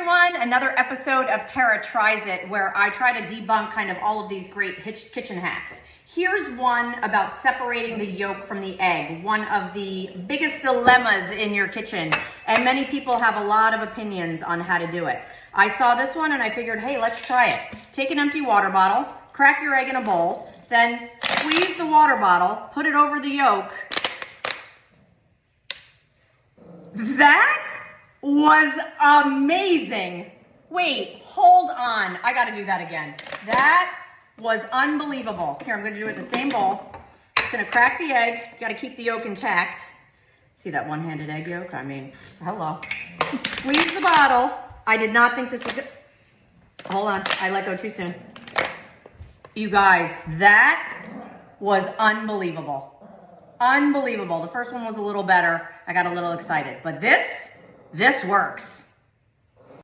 everyone, another episode of Tara Tries It, where I try to debunk kind of all of these great kitchen hacks. Here's one about separating the yolk from the egg, one of the biggest dilemmas in your kitchen, and many people have a lot of opinions on how to do it. I saw this one and I figured, hey, let's try it. Take an empty water bottle, crack your egg in a bowl, then squeeze the water bottle, put it over the yolk. That was amazing. Wait, hold on. I gotta do that again. That was unbelievable. Here, I'm gonna do it in the same bowl. Just gonna crack the egg. You gotta keep the yolk intact. See that one-handed egg yolk? I mean, hello. Squeeze the bottle. I did not think this was good. Hold on, I let go too soon. You guys, that was unbelievable. Unbelievable. The first one was a little better. I got a little excited, but this works.